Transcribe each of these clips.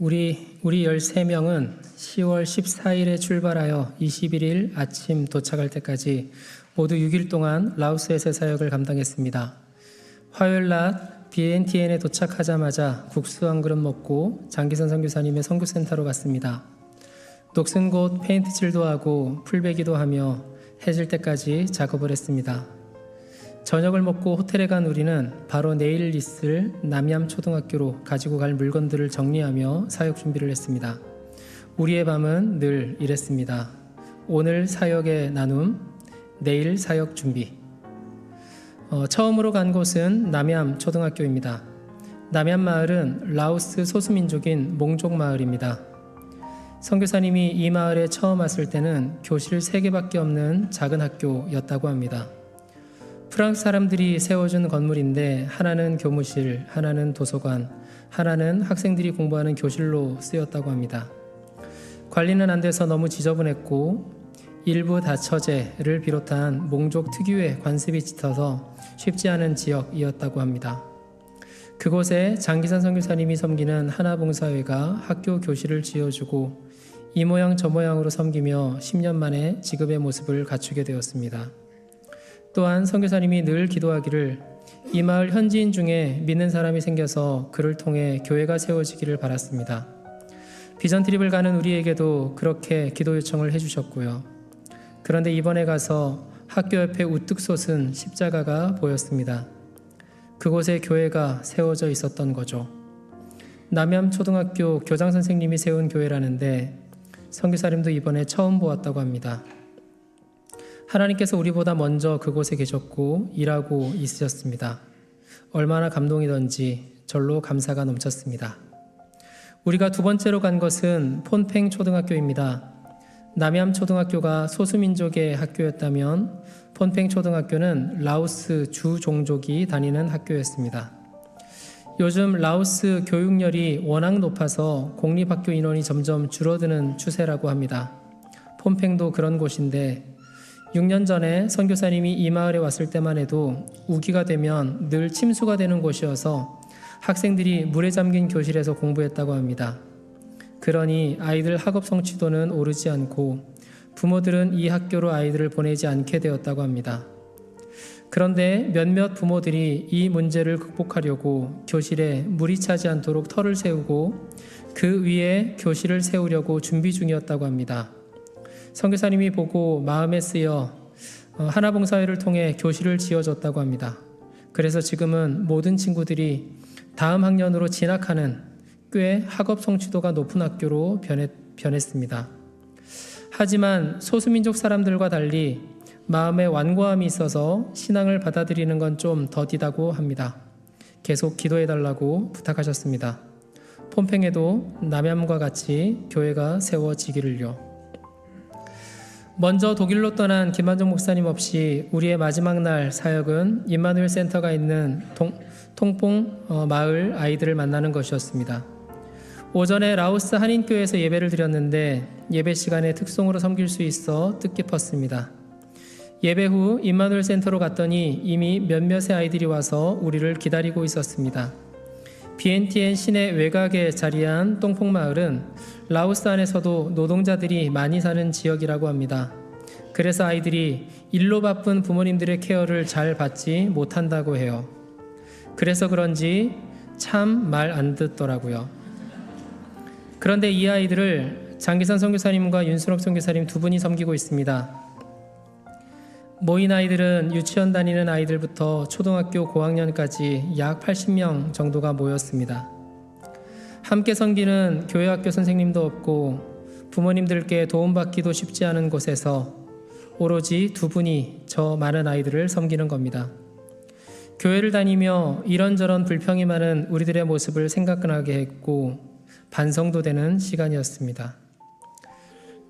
우리 13명은 10월 14일에 출발하여 21일 아침 도착할 때까지 모두 6일 동안 라오스에서 사역을 감당했습니다. 화요일 낮 비엔티엔에 도착하자마자 국수 한 그릇 먹고 장기선 선교사님의 선교센터로 갔습니다. 녹슨 곳 페인트 칠도 하고 풀베기도 하며 해질 때까지 작업을 했습니다. 저녁을 먹고 호텔에 간 우리는 바로 내일 있을 남얌 초등학교로 가지고 갈 물건들을 정리하며 사역 준비를 했습니다. 우리의 밤은 늘 이랬습니다. 오늘 사역의 나눔, 내일 사역 준비. 처음으로 간 곳은 남얌 초등학교입니다. 남얌 마을은 라오스 소수민족인 몽족 마을입니다. 선교사님이 이 마을에 처음 왔을 때는 교실 3개밖에 없는 작은 학교였다고 합니다. 프랑스 사람들이 세워준 건물인데 하나는 교무실, 하나는 도서관, 하나는 학생들이 공부하는 교실로 쓰였다고 합니다. 관리는 안 돼서 너무 지저분했고 일부 다처제를 비롯한 몽족 특유의 관습이 짙어서 쉽지 않은 지역이었다고 합니다. 그곳에 장기선 선교사님이 섬기는 하나봉사회가 학교 교실을 지어주고 이 모양 저 모양으로 섬기며 10년 만에 지금의 모습을 갖추게 되었습니다. 또한 선교사님이 늘 기도하기를 이 마을 현지인 중에 믿는 사람이 생겨서 그를 통해 교회가 세워지기를 바랐습니다. 비전 트립을 가는 우리에게도 그렇게 기도 요청을 해주셨고요. 그런데 이번에 가서 학교 옆에 우뚝 솟은 십자가가 보였습니다. 그곳에 교회가 세워져 있었던 거죠. 남얌 초등학교 교장 선생님이 세운 교회라는데 선교사님도 이번에 처음 보았다고 합니다. 하나님께서 우리보다 먼저 그곳에 계셨고 일하고 있으셨습니다. 얼마나 감동이던지 절로 감사가 넘쳤습니다. 우리가 두 번째로 간 것은 폰팽 초등학교입니다. 남얌 초등학교가 소수민족의 학교였다면 폰팽 초등학교는 라오스 주 종족이 다니는 학교였습니다. 요즘 라오스 교육열이 워낙 높아서 공립학교 인원이 점점 줄어드는 추세라고 합니다. 폰팽도 그런 곳인데 6년 전에 선교사님이 이 마을에 왔을 때만 해도 우기가 되면 늘 침수가 되는 곳이어서 학생들이 물에 잠긴 교실에서 공부했다고 합니다. 그러니 아이들 학업 성취도는 오르지 않고 부모들은 이 학교로 아이들을 보내지 않게 되었다고 합니다. 그런데 몇몇 부모들이 이 문제를 극복하려고 교실에 물이 차지 않도록 털을 세우고 그 위에 교실을 세우려고 준비 중이었다고 합니다. 선교사님이 보고 마음에 쓰여 하나봉사회를 통해 교실을 지어줬다고 합니다. 그래서 지금은 모든 친구들이 다음 학년으로 진학하는 꽤 학업 성취도가 높은 학교로 변했습니다. 하지만 소수민족 사람들과 달리 마음에 완고함이 있어서 신앙을 받아들이는 건 좀 더디다고 합니다. 계속 기도해달라고 부탁하셨습니다. 폰팽에도 남얌과 같이 교회가 세워지기를요. 먼저 독일로 떠난 김만종 목사님 없이 우리의 마지막 날 사역은 임마누엘 센터가 있는 통뽕 마을 아이들을 만나는 것이었습니다. 오전에 라오스 한인교회에서 예배를 드렸는데 예배 시간에 특송으로 섬길 수 있어 뜻깊었습니다. 예배 후 임마누엘 센터로 갔더니 이미 몇몇의 아이들이 와서 우리를 기다리고 있었습니다. 비엔티엔 시내 외곽에 자리한 똥퐁 마을은 라오스 안에서도 노동자들이 많이 사는 지역이라고 합니다. 그래서 아이들이 일로 바쁜 부모님들의 케어를 잘 받지 못한다고 해요. 그래서 그런지 참 말 안 듣더라고요. 그런데 이 아이들을 장기선 선교사님과 윤순옥 선교사님 두 분이 섬기고 있습니다. 모인 아이들은 유치원 다니는 아이들부터 초등학교 고학년까지 약 80명 정도가 모였습니다. 함께 섬기는 교회학교 선생님도 없고 부모님들께 도움받기도 쉽지 않은 곳에서 오로지 두 분이 저 많은 아이들을 섬기는 겁니다. 교회를 다니며 이런저런 불평이 많은 우리들의 모습을 생각나게 했고 반성도 되는 시간이었습니다.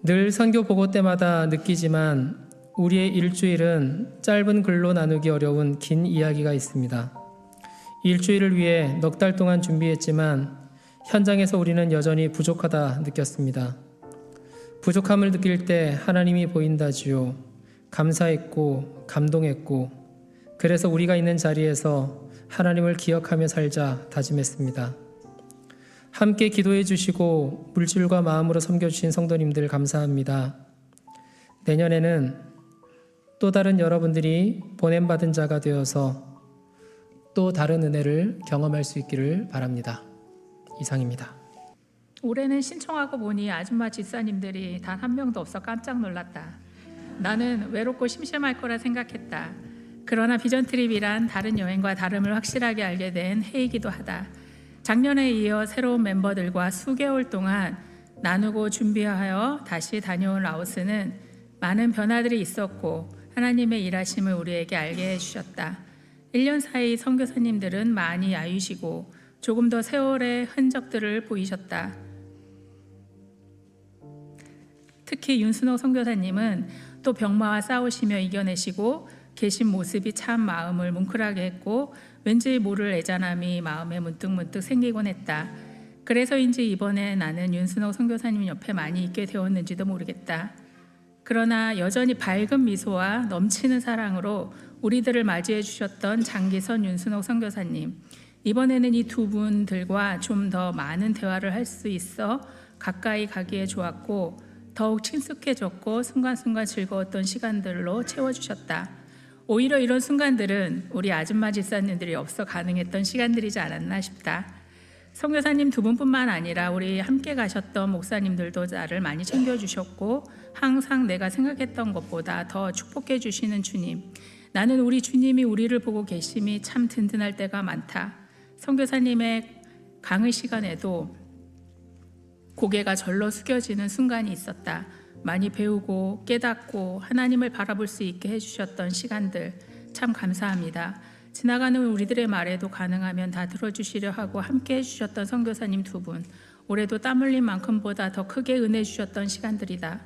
늘 선교 보고 때마다 느끼지만 우리의 일주일은 짧은 글로 나누기 어려운 긴 이야기가 있습니다. 일주일을 위해 넉 달 동안 준비했지만 현장에서 우리는 여전히 부족하다 느꼈습니다. 부족함을 느낄 때 하나님이 보인다지요. 감사했고 감동했고 그래서 우리가 있는 자리에서 하나님을 기억하며 살자 다짐했습니다. 함께 기도해 주시고 물질과 마음으로 섬겨주신 성도님들 감사합니다. 내년에는 또 다른 여러분들이 보냄받은 자가 되어서 또 다른 은혜를 경험할 수 있기를 바랍니다. 이상입니다. 올해는 신청하고 보니 아줌마 집사님들이 단 한 명도 없어 깜짝 놀랐다. 나는 외롭고 심심할 거라 생각했다. 그러나 비전 트립이란 다른 여행과 다름을 확실하게 알게 된 해이기도 하다. 작년에 이어 새로운 멤버들과 수개월 동안 나누고 준비하여 다시 다녀온 라오스는 많은 변화들이 있었고 하나님의 일하심을 우리에게 알게 해주셨다. 1년 사이 선교사님들은 많이 야유시고 조금 더 세월의 흔적들을 보이셨다. 특히 윤순옥 선교사님은 또 병마와 싸우시며 이겨내시고 계신 모습이 참 마음을 뭉클하게 했고 왠지 모를 애잔함이 마음에 문득문득 생기곤 했다. 그래서인지 이번에 나는 윤순옥 선교사님 옆에 많이 있게 되었는지도 모르겠다. 그러나 여전히 밝은 미소와 넘치는 사랑으로 우리들을 맞이해 주셨던 장기선 윤순옥 선교사님, 이번에는 이 두 분들과 좀 더 많은 대화를 할 수 있어 가까이 가기에 좋았고 더욱 친숙해졌고 순간순간 즐거웠던 시간들로 채워주셨다. 오히려 이런 순간들은 우리 아줌마 집사님들이 없어 가능했던 시간들이지 않았나 싶다. 선교사님 두 분뿐만 아니라 우리 함께 가셨던 목사님들도 나를 많이 챙겨주셨고 항상 내가 생각했던 것보다 더 축복해 주시는 주님, 나는 우리 주님이 우리를 보고 계심이 참 든든할 때가 많다. 선교사님의 강의 시간에도 고개가 절로 숙여지는 순간이 있었다. 많이 배우고 깨닫고 하나님을 바라볼 수 있게 해주셨던 시간들 참 감사합니다. 지나가는 우리들의 말에도 가능하면 다 들어주시려 하고 함께 해주셨던 선교사님 두 분, 올해도 땀 흘린 만큼보다 더 크게 은혜 주셨던 시간들이다.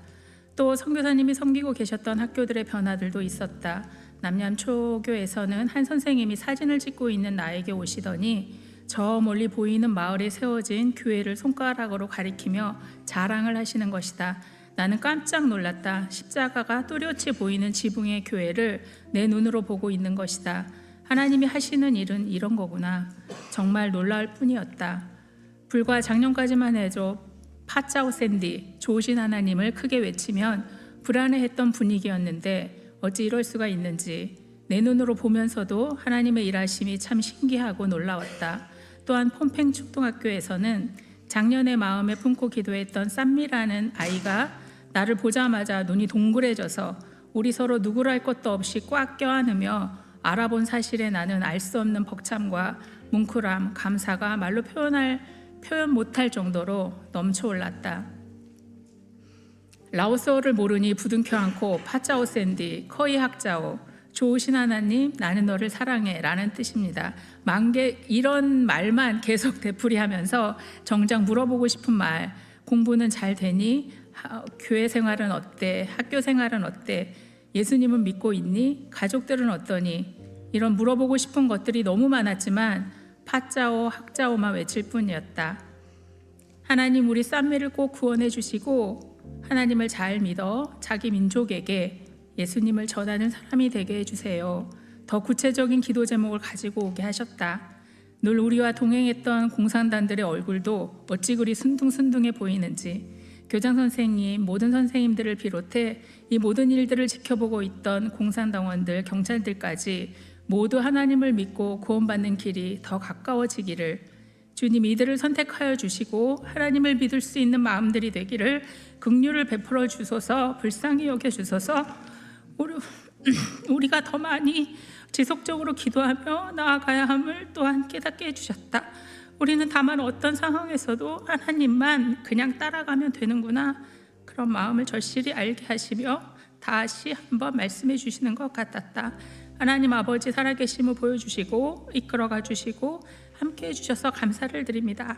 또 선교사님이 섬기고 계셨던 학교들의 변화들도 있었다. 남양초교에서는 한 선생님이 사진을 찍고 있는 나에게 오시더니 저 멀리 보이는 마을에 세워진 교회를 손가락으로 가리키며 자랑을 하시는 것이다. 나는 깜짝 놀랐다. 십자가가 또렷이 보이는 지붕의 교회를 내 눈으로 보고 있는 것이다. 하나님이 하시는 일은 이런 거구나. 정말 놀라울 뿐이었다. 불과 작년까지만 해도 파짜오 샌디, 좋으신 하나님을 크게 외치면 불안해했던 분위기였는데 어찌 이럴 수가 있는지 내 눈으로 보면서도 하나님의 일하심이 참 신기하고 놀라웠다. 또한 폼팽 축동학교에서는 작년에 마음에 품고 기도했던 쌈미라는 아이가 나를 보자마자 눈이 동그래져서 우리 서로 누구랄 것도 없이 꽉 껴안으며 알아본 사실에 나는 알 수 없는 벅참과 뭉클함, 감사가 말로 표현 못할 정도로 넘쳐올랐다. 라오스어를 모르니 부둥켜 안고 파짜오 샌디, 커이 학자오, 좋으신 하나님, 나는 너를 사랑해 라는 뜻입니다. 이런 말만 계속 되풀이하면서 정작 물어보고 싶은 말, 공부는 잘 되니? 교회 생활은 어때? 학교 생활은 어때? 예수님은 믿고 있니? 가족들은 어떠니? 이런 물어보고 싶은 것들이 너무 많았지만 파짜오, 학자오만 외칠 뿐이었다. 하나님, 우리 쌈미를 꼭 구원해 주시고 하나님을 잘 믿어 자기 민족에게 예수님을 전하는 사람이 되게 해주세요. 더 구체적인 기도 제목을 가지고 오게 하셨다. 늘 우리와 동행했던 공산단들의 얼굴도 어찌 그리 순둥순둥해 보이는지, 교장 선생님, 모든 선생님들을 비롯해 이 모든 일들을 지켜보고 있던 공산당원들, 경찰들까지 모두 하나님을 믿고 구원받는 길이 더 가까워지기를 주님 이들을 선택하여 주시고 하나님을 믿을 수 있는 마음들이 되기를 긍휼을 베풀어 주소서, 불쌍히 여겨 주소서. 우리가 더 많이 지속적으로 기도하며 나아가야 함을 또한 깨닫게 해주셨다. 우리는 다만 어떤 상황에서도 하나님만 그냥 따라가면 되는구나, 그런 마음을 절실히 알게 하시며 다시 한번 말씀해 주시는 것 같았다. 하나님 아버지 살아계심을 보여주시고 이끌어가 주시고 함께 해주셔서 감사를 드립니다.